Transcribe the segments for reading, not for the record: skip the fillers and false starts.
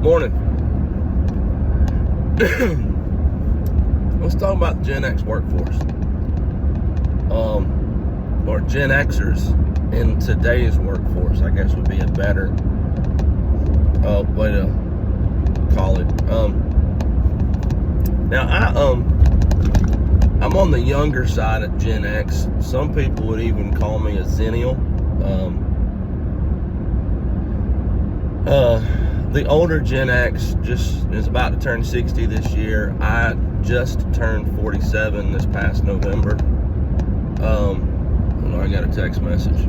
Morning. Let's talk about the Gen X workforce. Or Gen Xers in today's workforce, I guess would be a better way to call it. Now, I'm on the younger side of Gen X. Some people would even call me a Zennial. The older Gen X just is about to turn 60 this year. I just turned 47 this past November. I got a text message.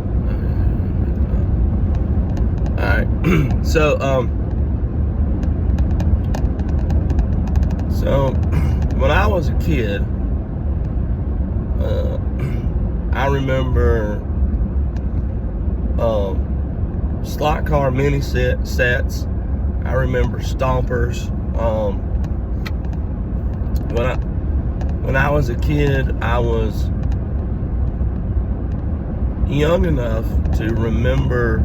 Alright. So when I was a kid, I remember slot car mini sets. I remember stompers. When I was a kid, I was young enough to remember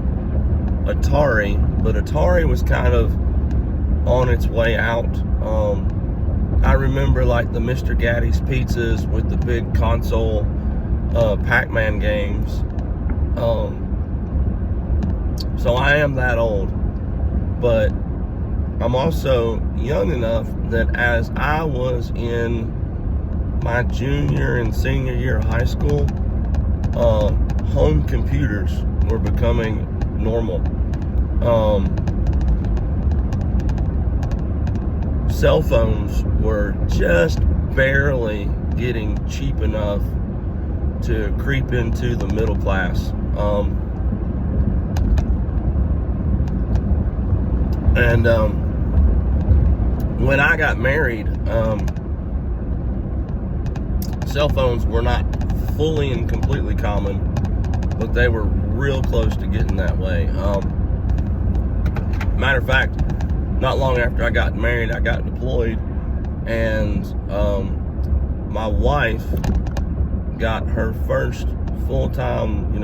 Atari, but Atari was kind of on its way out. I remember like the Mr. Gatti's pizzas with the big console Pac-Man games. So I am that old, but I'm also young enough that as I was in my junior and senior year of high school, home computers were becoming normal. Cell phones were just barely getting cheap enough to creep into the middle class. When I got married, cell phones were not fully and completely common, but they were real close to getting that way. Matter of fact, not long after I got married, I got deployed, and my wife got her first full-time,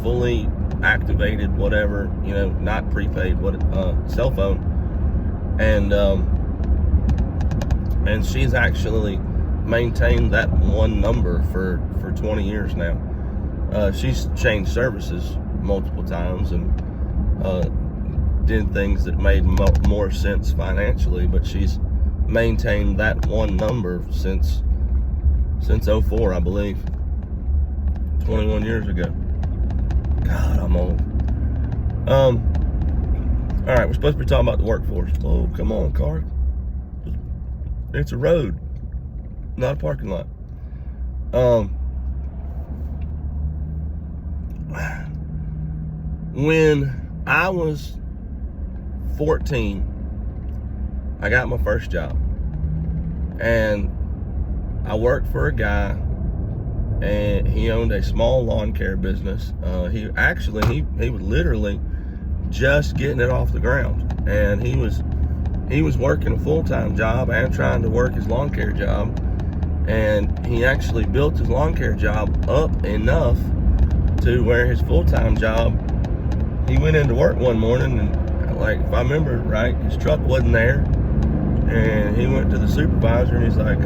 fully activated, whatever, not prepaid, cell phone, and she's actually maintained that one number for 20 years now. She's changed services multiple times and did things that made more sense financially, but she's maintained that one number since 04, I believe. 21 years ago. God, I'm old. All right, we're supposed to be talking about the workforce. Oh, come on, car. It's a road, not a parking lot. When I was 14, I got my first job, and I worked for a guy, and he owned a small lawn care business. He was literally just getting it off the ground, and he was working a full-time job and trying to work his lawn care job, and he actually built his lawn care job up enough to where his full-time job, he went into work one morning, and if I remember right, his truck wasn't there, and he went to the supervisor and he's like,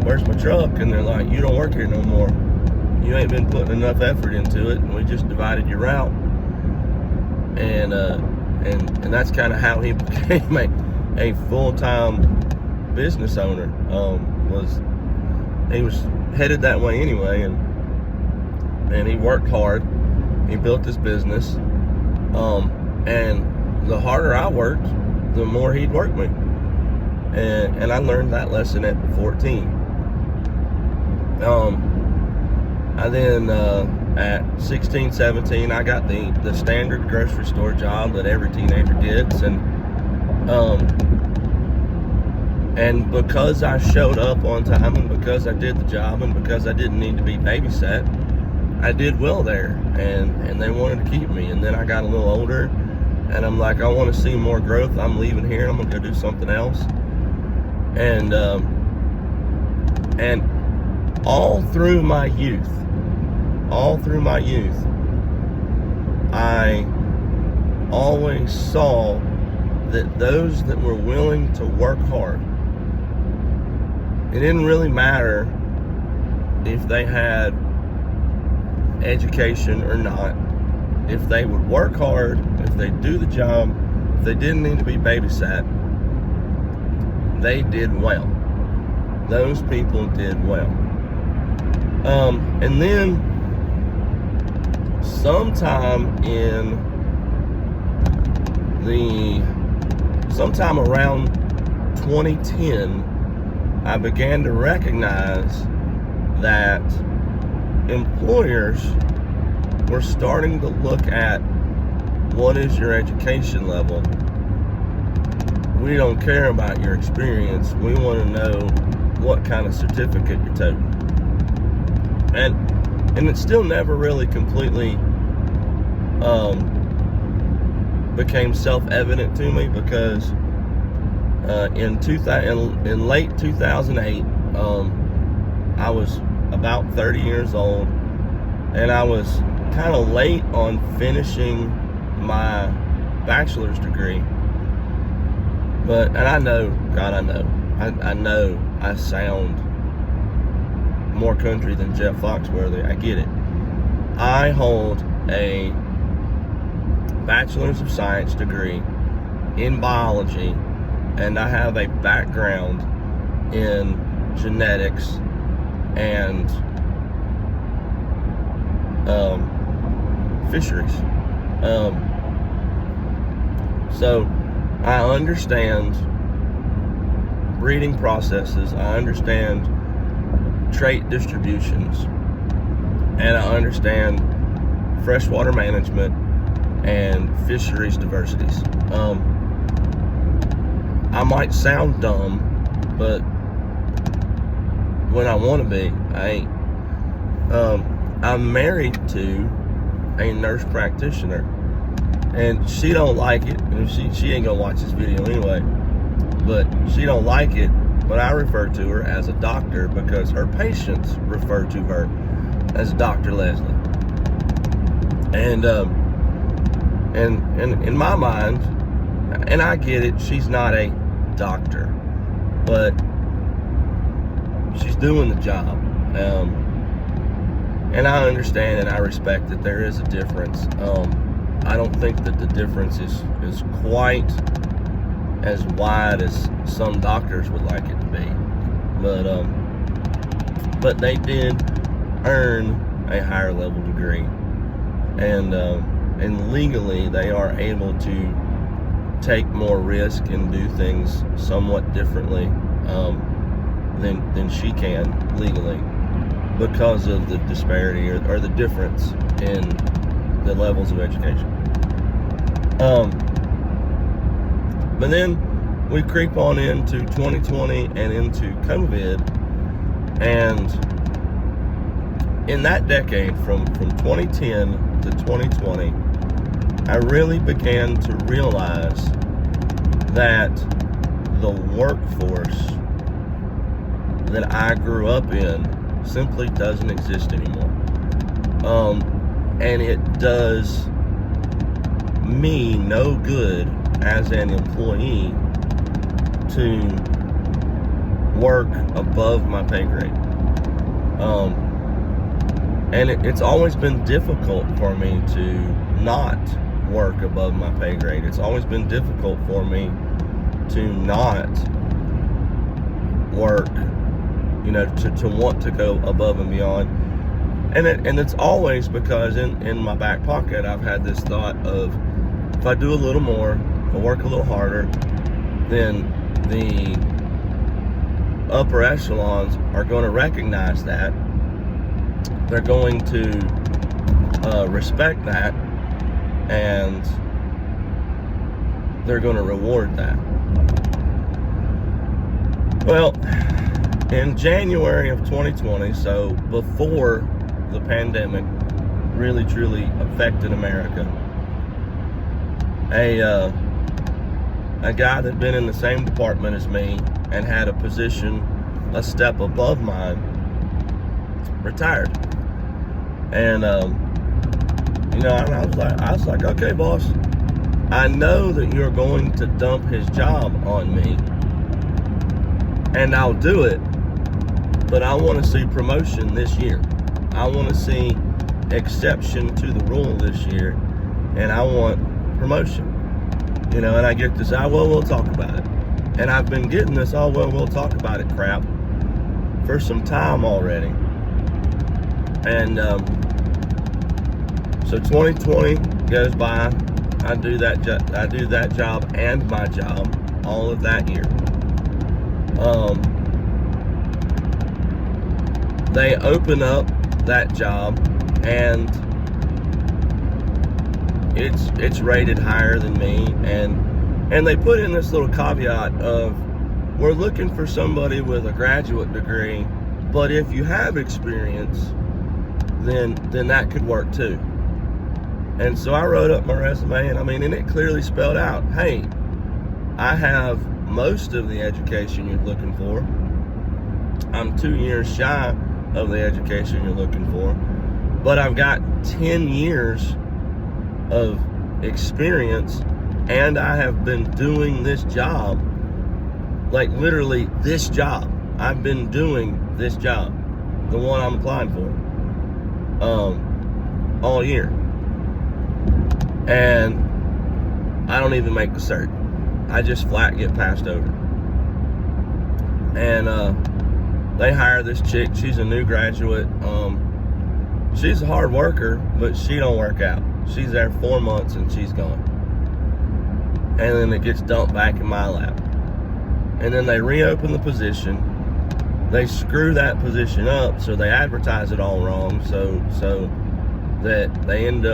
where's my truck? And they're like, you don't work here no more. You ain't been putting enough effort into it, and we just divided your route. And that's kind of how he became a full-time business owner. He was headed that way anyway, and he worked hard. He built his business, and the harder I worked, the more he'd work me. And I learned that lesson at 14. I then, at 16, 17, I got the standard grocery store job that every teenager gets, and because I showed up on time, and because I did the job, and because I didn't need to be babysat, I did well there, and they wanted to keep me. And then I got a little older, and I'm like, I want to see more growth. I'm leaving here. I'm gonna go do something else. And all through my youth, I always saw that those that were willing to work hard, it didn't really matter if they had education or not. If they would work hard, if they do the job, if they didn't need to be babysat, they did well. Those people did well. And then sometime around 2010, I began to recognize that employers were starting to look at, what is your education level? We don't care about your experience. We want to know what kind of certificate you're taking. And it still never really completely became self-evident to me, because in late 2008, I was about 30 years old, and I was kind of late on finishing my bachelor's degree. And I know I sound more country than Jeff Foxworthy. I get it. I hold a bachelor's of science degree in biology, and I have a background in genetics and fisheries. So I understand breeding processes, I understand trait distributions, and I understand freshwater management and fisheries diversities. I might sound dumb, but when I want to be, I ain't. I'm married to a nurse practitioner, and she don't like it. And she ain't gonna watch this video anyway, but she don't like it. But I refer to her as a doctor because her patients refer to her as Dr. Leslie. And in my mind, and I get it, she's not a doctor, but she's doing the job. And I understand and I respect that there is a difference. I don't think that the difference is quite as wide as some doctors would like it to be. But they did earn a higher level degree. And legally they are able to take more risk and do things somewhat differently than she can legally, because of the disparity or the difference in the levels of education. But then we creep on into 2020 and into COVID, and in that decade, from 2010 to 2020, I really began to realize that the workforce that I grew up in simply doesn't exist anymore. And it does me no good as an employee to work above my pay grade. And it's always been difficult for me to not work above my pay grade. It's always been difficult for me to not work, to want to go above and beyond. And it's always because in my back pocket, I've had this thought of, if I do a little more, if I work a little harder, then the upper echelons are going to recognize that. They're going to respect that, and they're going to reward that. Well, in January of 2020, so before the pandemic really truly affected America, a guy that'd been in the same department as me and had a position a step above mine retired. And I was like, okay, boss, I know that you're going to dump his job on me, and I'll do it, but I want to see promotion this year. I want to see exception to the rule this year, and I want promotion. And I get this, we'll talk about it. And I've been getting this, we'll talk about it crap for some time already. And so 2020 goes by. I do that job and my job all of that year. They open up that job, and it's rated higher than me, and they put in this little caveat of, we're looking for somebody with a graduate degree, but if you have experience, then that could work too. And so I wrote up my resume, and it clearly spelled out, hey, I have most of the education you're looking for. I'm 2 years shy of the education you're looking for, but I've got 10 years of experience, and I have been doing this job, like literally this job. I've been doing this job, the one I'm applying for, all year. And I don't even make the cert. I just flat get passed over. And they hire this chick. She's a new graduate. She's a hard worker, but she don't work out. She's there 4 months and she's gone. And then it gets dumped back in my lap. And then they reopen the position. They screw that position up, so they advertise it all wrong, so that they ended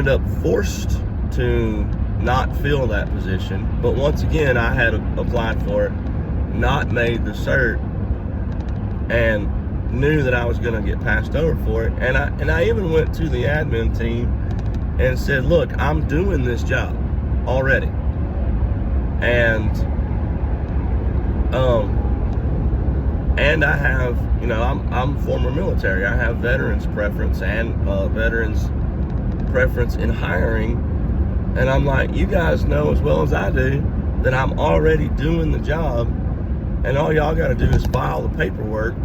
up forced to not fill that position. But once again, I had applied for it, not made the cert, and knew that I was going to get passed over for it. And I even went to the admin team and said, look, I'm doing this job already, and I have, I'm former military. I have veterans preference and veterans preference in hiring. And I'm like, you guys know as well as I do that I'm already doing the job, and all y'all got to do is file the paperwork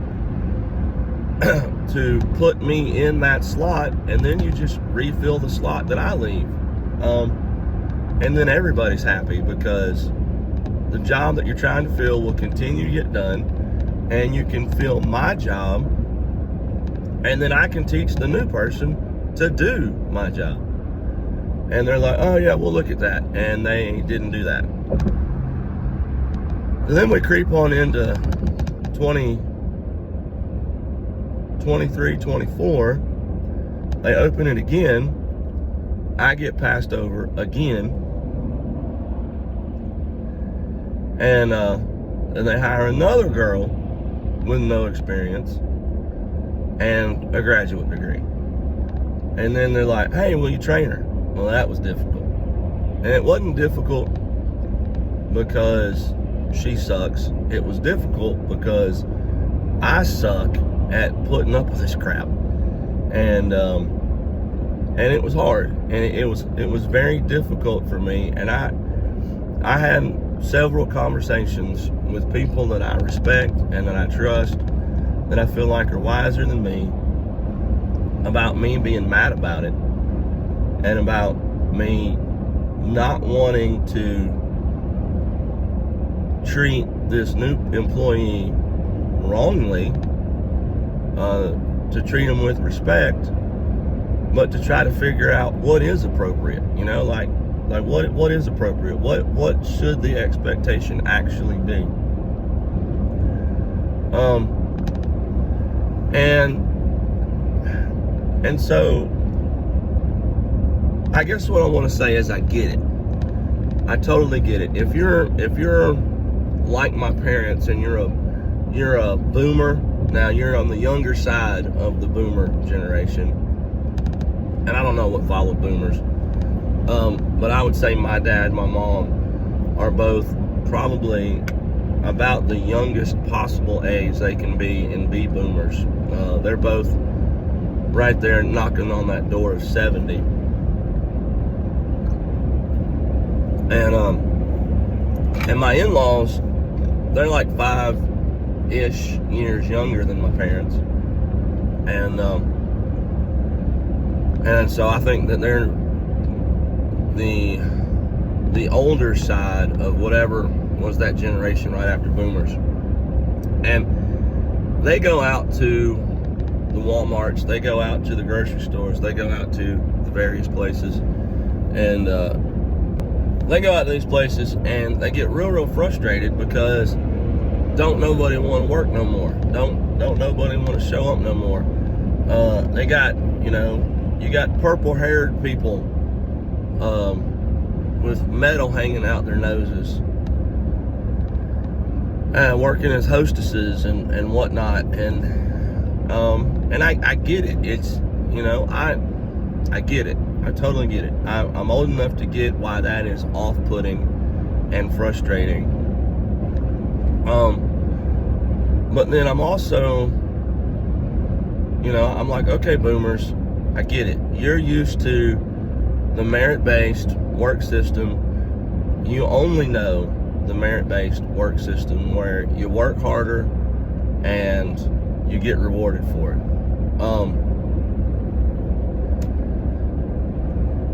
to put me in that slot, and then you just refill the slot that I leave. And then everybody's happy, because the job that you're trying to fill will continue to get done, and you can fill my job, and then I can teach the new person to do my job. And they're like, oh yeah, we'll look at that. And they didn't do that. And then we creep on into 23, 24. They open it again. I get passed over again. And they hire another girl with no experience and a graduate degree. And then they're like, hey, will you train her? Well, that was difficult. And it wasn't difficult because she sucks. It was difficult because I suck at putting up with this crap. And it was hard. And it was very difficult for me. And I had several conversations with people that I respect and that I trust, that I feel like are wiser than me, about me being mad about it, and about me not wanting to treat this new employee wrongly, to treat them with respect, but to try to figure out what is appropriate, like what is appropriate, what should the expectation actually be. And so I guess what I want to say is I get it. I totally get it. If you're like my parents and you're a boomer, now you're on the younger side of the boomer generation, and I don't know what followed boomers, but I would say my dad, my mom are both probably about the youngest possible age they can be and be boomers. They're both right there knocking on that door of 70. And my in-laws, they're like 5-ish years younger than my parents, and so I think that they're the older side of whatever was that generation right after boomers. And they go out to the Walmarts, they go out to the grocery stores, they go out to the various places, and they go out to these places and they get real frustrated because don't nobody want to work no more. Don't nobody want to show up no more. They got, you got purple-haired people with metal hanging out their noses, working as hostesses and whatnot, and I get it. It's, I get it. I totally get it. I'm old enough to get why that is off-putting and frustrating. But then I'm also, I'm like, okay, boomers, I get it. You're used to the merit-based work system. You only know the merit-based work system where you work harder and you get rewarded for it.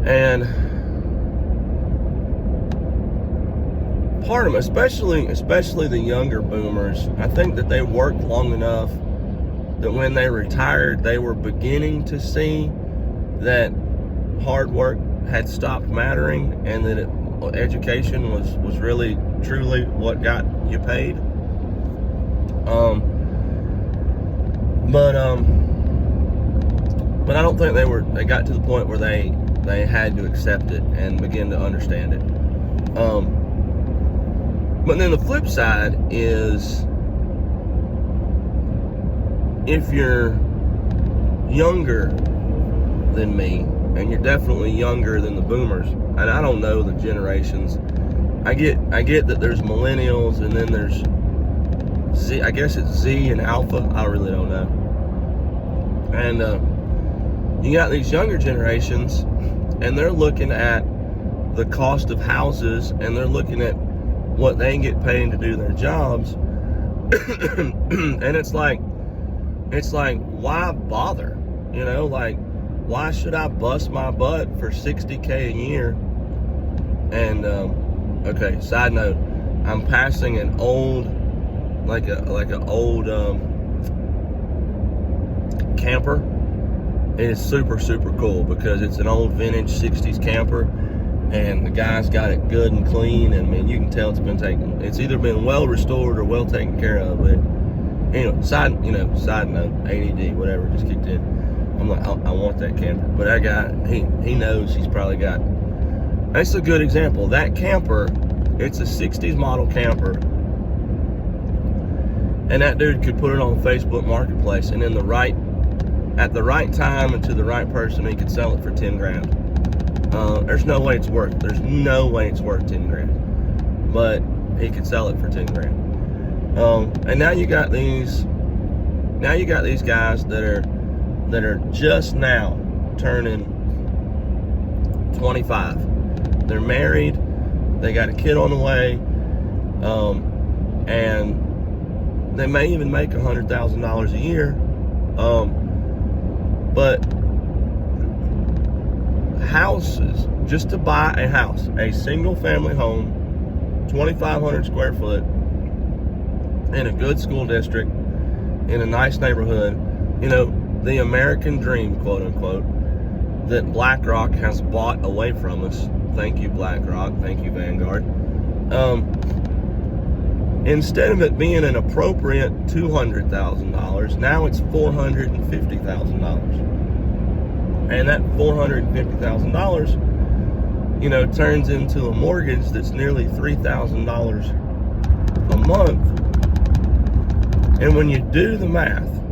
And part of them, especially the younger boomers, I think that they worked long enough that when they retired, they were beginning to see that hard work had stopped mattering, and that education was really truly what got you paid. But I don't think they got to the point where they had to accept it and begin to understand it. But then the flip side is, if you're younger than me, and you're definitely younger than the boomers, and I don't know the generations. I get that there's millennials, and then there's Z. I guess it's Z and Alpha. I really don't know. And you got these younger generations, and they're looking at the cost of houses, and they're looking at what they get paid to do their jobs, and it's like, why bother? Why should I bust my butt for $60K a year? And okay, side note, I'm passing an old, like an old camper. It is super cool because it's an old vintage 60s camper, and the guy's got it good and clean, and man, you can tell it's either been well restored or well taken care of. But side note, ADD, whatever, just kicked in. I'm like, I want that camper. But that guy, he knows he's probably got. That's a good example. That camper, it's a 60s model camper, and that dude could put it on Facebook Marketplace, and at the right time and to the right person, he could sell it for 10 grand. There's no way it's worth 10 grand, but he could sell it for 10 grand. And now you got these guys that are just now turning 25. They're married, they got a kid on the way, and they may even make $100,000 a year. But houses, just to buy a house, a single family home, 2,500 square foot, in a good school district, in a nice neighborhood, the American dream, quote unquote, that BlackRock has bought away from us. Thank you, BlackRock. Thank you, Vanguard. Instead of it being an appropriate $200,000, now it's $450,000. And that $450,000, turns into a mortgage that's nearly $3,000 a month. And when you do the math,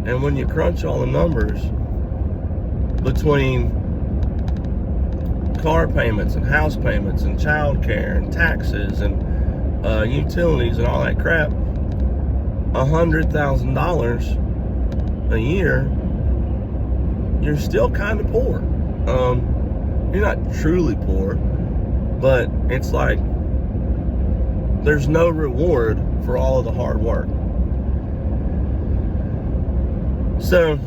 and when you crunch all the numbers between car payments and house payments and child care and taxes and utilities and all that crap, $100,000 a year, you're still kind of poor. You're not truly poor, But it's like there's no reward for all of the hard work. So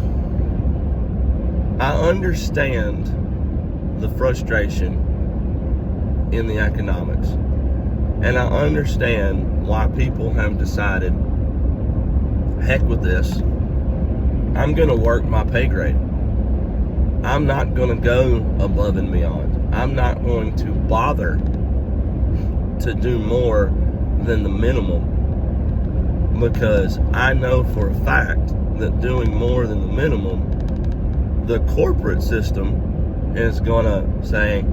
I understand the frustration in the economics, and I understand why people have decided, heck with this, I'm gonna work my pay grade. I'm not gonna go above and beyond. I'm not going to bother to do more than the minimum, because I know for a fact that doing more than the minimum, the corporate system is gonna say,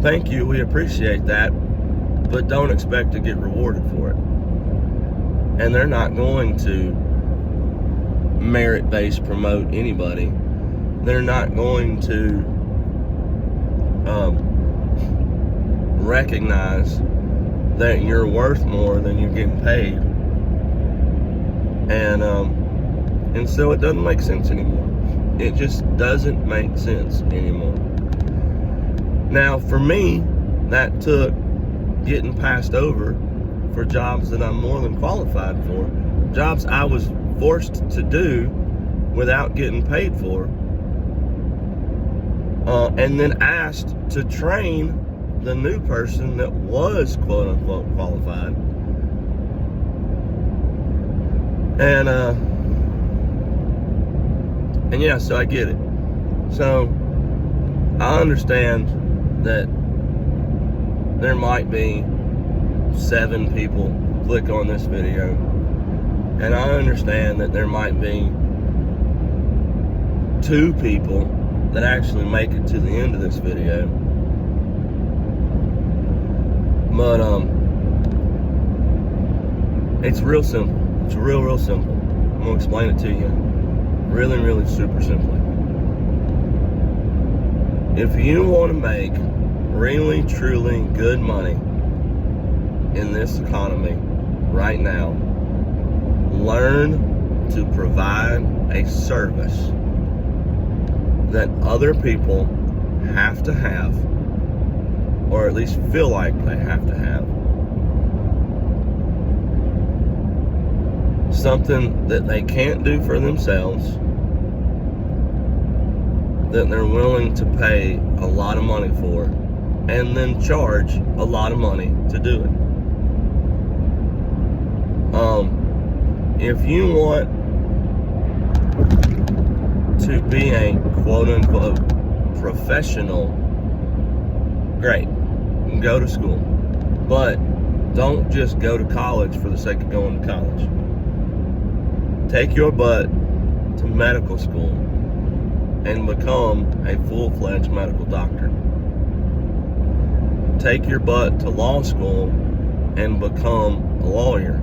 thank you, we appreciate that, but don't expect to get rewarded for it. And they're not going to merit-based promote anybody. They're not going to recognize that you're worth more than you're getting paid. And so it doesn't make sense anymore. It just doesn't make sense anymore. Now, for me, that took getting passed over for jobs that I'm more than qualified for, jobs I was forced to do without getting paid for, and then asked to train the new person that was quote unquote qualified. And yeah, so I get it. So I understand that there might be 7 people click on this video, and I understand that there might be 2 people that actually make it to the end of this video. But it's real simple. It's real simple. I'm gonna explain it to you really super simply. If you want to make really truly good money in this economy right now, learn to provide a service that other people have to have, or at least feel like they have to have. Something that they can't do for themselves, that they're willing to pay a lot of money for, and then charge a lot of money to do it. If you want to be a quote-unquote professional, great, go to school. But don't just go to college for the sake of going to college. Take your butt to medical school and become a full-fledged medical doctor. Take your butt to law school and become a lawyer.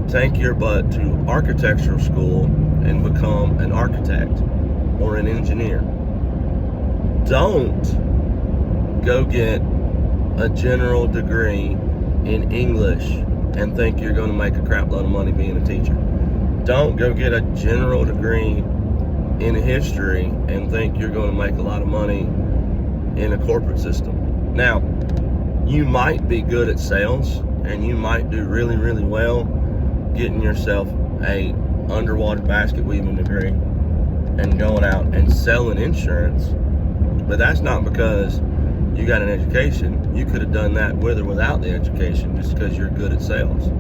Take your butt to architectural school and become an architect or an engineer. Don't go get a general degree in English and think you're going to make a crap load of money being a teacher. Don't go get a general degree in history and think you're going to make a lot of money in a corporate system. Now, you might be good at sales and you might do really well getting yourself a underwater basket weaving degree and going out and selling insurance, but that's not because you got an education. You could have done that with or without the education, just because you're good at sales.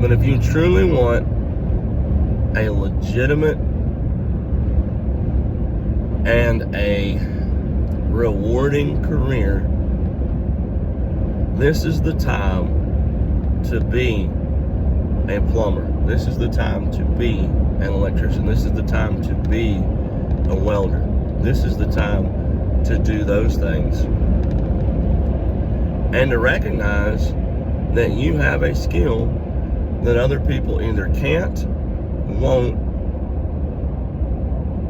But if you truly want a legitimate and a rewarding career, this is the time to be a plumber. This is the time to be an electrician. This is the time to be a welder. This is the time to do those things. And to recognize that you have a skill that other people either can't, won't,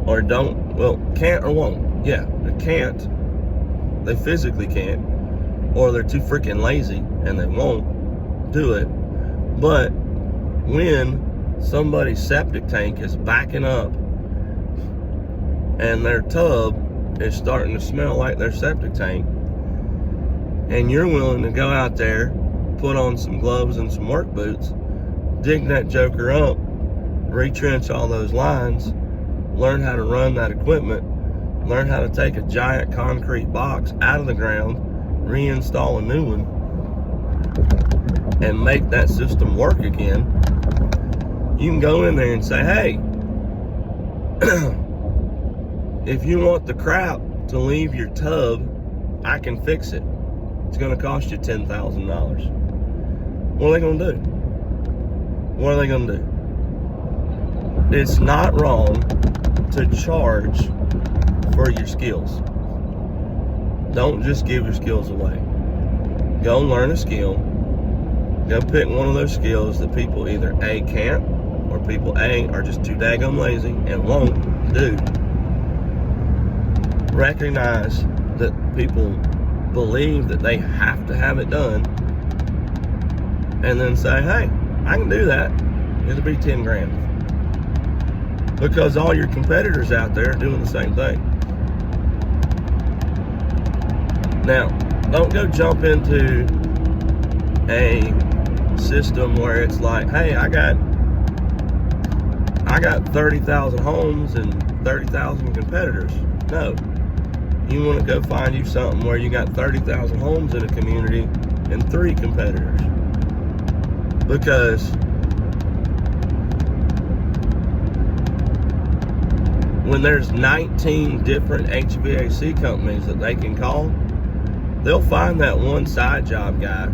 or don't, well, can't or won't. Yeah, they can't. They physically can't, or they're too freaking lazy and they won't do it. But when somebody's septic tank is backing up and their tub is starting to smell like their septic tank, and you're willing to go out there, put on some gloves and some work boots, dig that joker up, retrench all those lines, learn how to run that equipment, learn how to take a giant concrete box out of the ground, reinstall a new one, and make that system work again. You can go in there and say, hey, if you want the crap to leave your tub, I can fix it. It's going to cost you $10,000. What are they going to do? What are they going to do? It's not wrong to charge for your skills. Don't just give your skills away. Go learn a skill. Go pick one of those skills that people either A, can't, or people A, are just too daggum lazy and won't do. Recognize that people believe that they have to have it done, and then say, hey, I can do that. It'll be 10 grand. Because all your competitors out there are doing the same thing. Now, don't go jump into a system where it's like, hey, I got 30,000 homes and 30,000 competitors. No. You want to go find you something where you got 30,000 homes in a community and 3 competitors. Because when there's 19 different HVAC companies that they can call, they'll find that one side job guy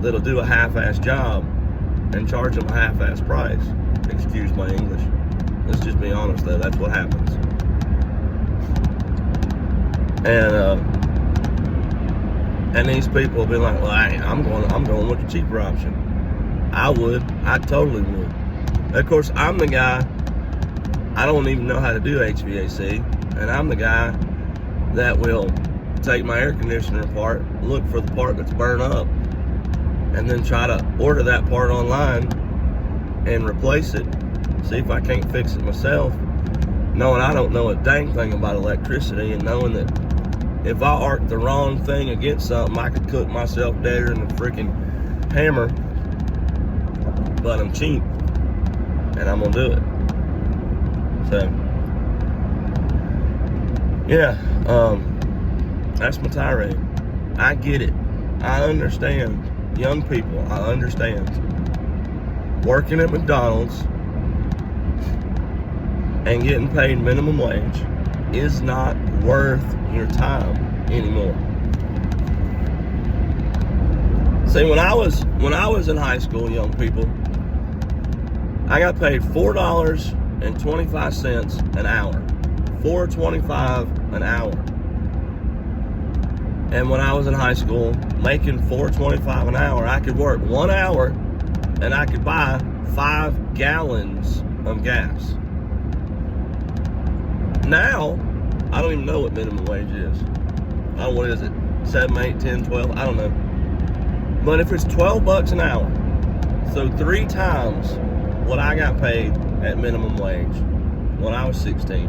that'll do a half-ass job and charge them a half-ass price. Excuse my English. Let's just be honest though, that's what happens. And these people will be like, well, I'm going with the cheaper option. I totally would. Of course, I'm the guy, I don't even know how to do HVAC, and I'm the guy that will take my air conditioner apart, look for the part that's burnt up, and then try to order that part online and replace it, see if I can't fix it myself, knowing I don't know a dang thing about electricity, and knowing that if I arc the wrong thing against something, I could cook myself deader than a freaking hammer. But I'm cheap, and I'm gonna do it. So, yeah, that's my tirade. I get it. I understand. Young people, I understand. Working at McDonald's and getting paid minimum wage is not worth your time anymore. See, when I was in high school, young people, I got paid $4.25 an hour. $4.25 an hour. And when I was in high school, making $4.25 an hour, I could work 1 hour and I could buy 5 gallons of gas. Now, I don't even know what minimum wage is. I don't know, what is it? 7, 8, 10, 12? I don't know. But if it's $12 an hour, so 3 times what I got paid at minimum wage when I was 16.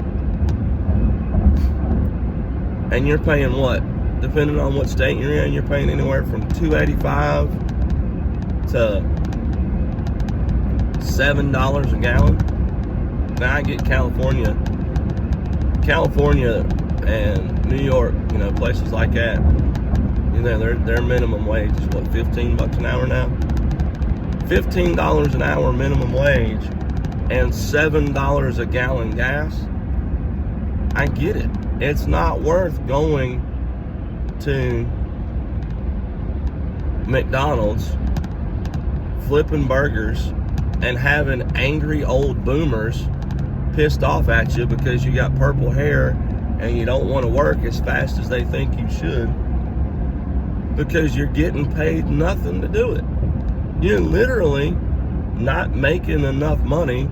And you're paying what? Depending on what state you're in, you're paying anywhere from $2.85 to $7 a gallon. Now I get California and New York, places like that. Their minimum wage is what, $15 an hour now? $15 an hour minimum wage and $7 a gallon gas. I get it. It's not worth going to McDonald's, flipping burgers, and having angry old boomers pissed off at you because you got purple hair and you don't want to work as fast as they think you should because you're getting paid nothing to do it. You're literally not making enough money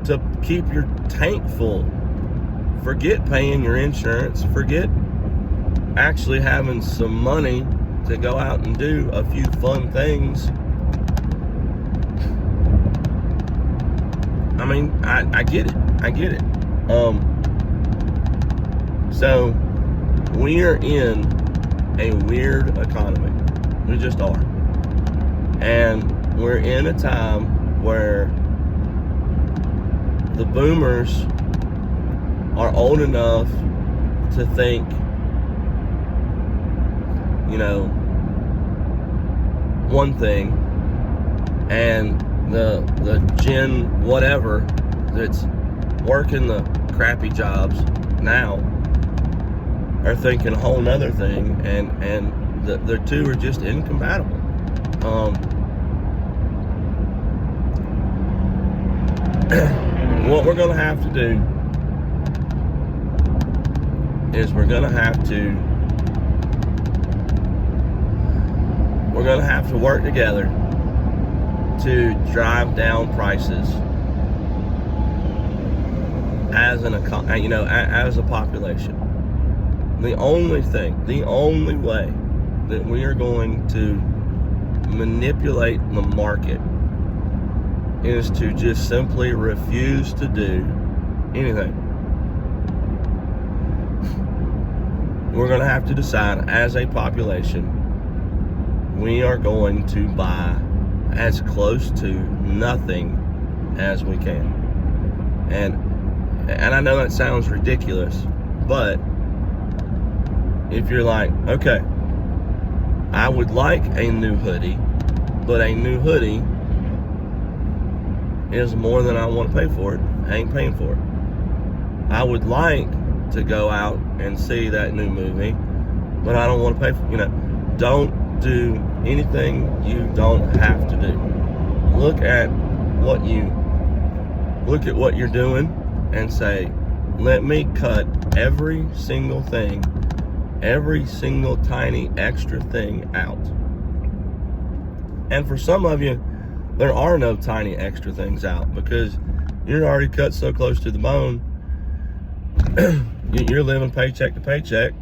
to keep your tank full. Forget paying your insurance. Forget actually having some money to go out and do a few fun things. I mean, I get it. I get it. So we are in a weird economy. We just are. And we're in a time where the boomers are old enough to think, one thing, and the gen whatever that's working the crappy jobs now are thinking a whole nother thing, and the two are just incompatible. What we're going to have to do is we're going to have to work together to drive down prices as as a population. The only way that we are going to manipulate the market is to just simply refuse to do anything. We're going to have to decide as a population, we are going to buy as close to nothing as we can. And I know that sounds ridiculous, but if you're like, okay, I would like a new hoodie, but a new hoodie is more than I want to pay for it, I ain't paying for it. I would like to go out and see that new movie, but I don't want to pay for it. Don't do anything you don't have to do. Look at what you're doing and say, let me cut every single thing, every single tiny extra thing out. And for some of you, there are no tiny extra things out because you're already cut so close to the bone. You're living paycheck to paycheck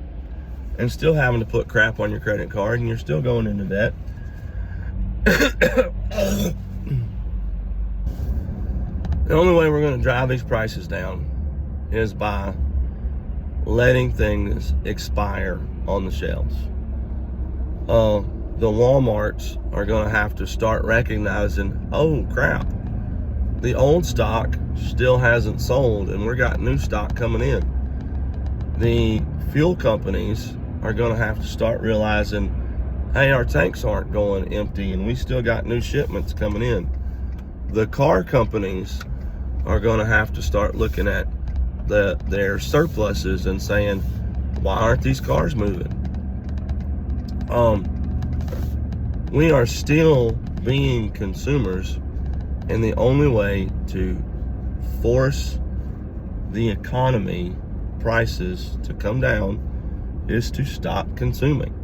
and still having to put crap on your credit card, and you're still going into debt. The only way we're going to drive these prices down is by letting things expire on the shelves. The Walmarts are going to have to start recognizing, oh crap, the old stock still hasn't sold and we got new stock coming in. The fuel companies are going to have to start realizing, hey, our tanks aren't going empty and we still got new shipments coming in. The car companies are going to have to start looking at their surpluses and saying, why aren't these cars moving? We are still being consumers, and the only way to force the economy prices to come down is to stop consuming.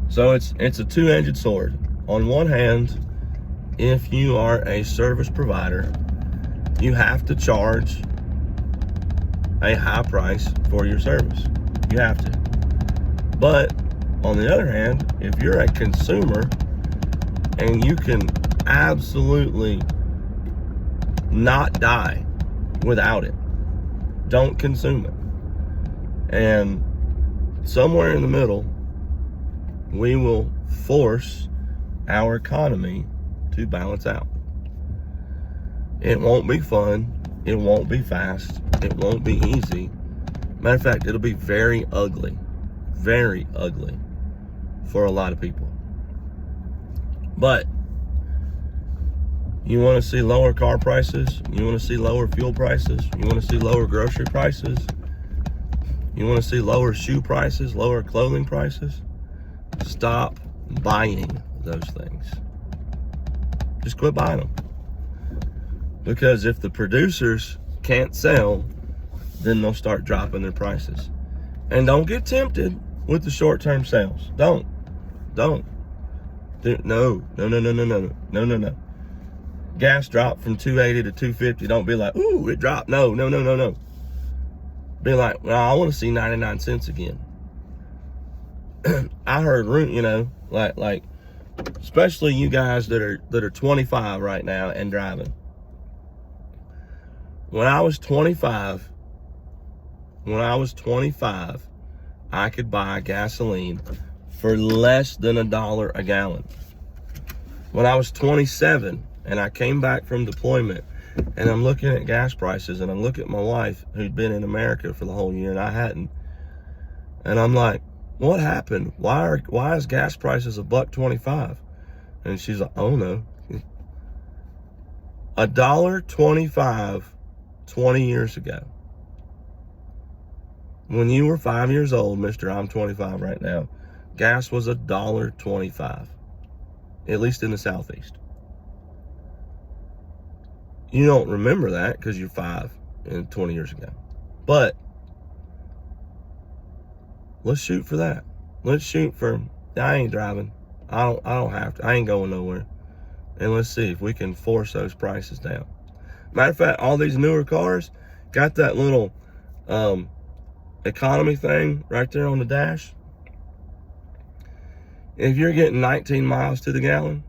So it's a two-edged sword. On one hand, if you are a service provider, you have to charge a high price for your service. You have to. But on the other hand, if you're a consumer and you can absolutely not die without it, don't consume it. And somewhere in the middle, we will force our economy to balance out. It won't be fun. It won't be fast. It won't be easy. Matter of fact, it'll be very ugly for a lot of people. But you want to see lower car prices? You want to see lower fuel prices? You want to see lower grocery prices? You want to see lower shoe prices, lower clothing prices? Stop buying those things. Just quit buying them. Because if the producers can't sell, then they'll start dropping their prices. And don't get tempted with the short-term sales. Don't. No. Gas dropped from $2.80 to $2.50. Don't be like, ooh, it dropped. No. Be like, well, I want to see 99 cents again. I heard, like, especially you guys that are 25 right now and driving. When I was 25, I could buy gasoline for less than $1 a gallon. When I was 27 and I came back from deployment and I'm looking at gas prices and I look at my wife who'd been in America for the whole year and I hadn't. And I'm like, what happened? Why is gas prices $1.25? And she's like, oh no. $1.25 20 years ago. When you were 5 years old, Mr. I'm 25 right now, gas was $1.25, at least in the Southeast. You don't remember that because you're 5 and 20 years ago. But let's shoot for that. Let's shoot for, I ain't driving. I don't have to. I ain't going nowhere. And let's see if we can force those prices down. Matter of fact, all these newer cars got that little economy thing right there on the dash. If you're getting 19 miles to the gallon,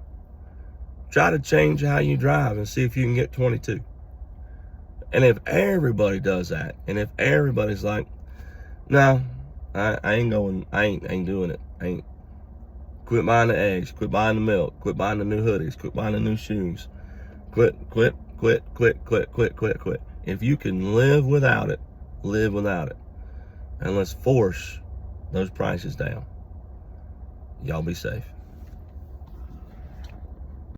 try to change how you drive and see if you can get 22. And if everybody does that, and if everybody's like, no, I ain't going, I ain't doing it. Quit buying the eggs, quit buying the milk, quit buying the new hoodies, quit buying the new shoes. Quit. If you can live without it, live without it. And let's force those prices down. Y'all be safe.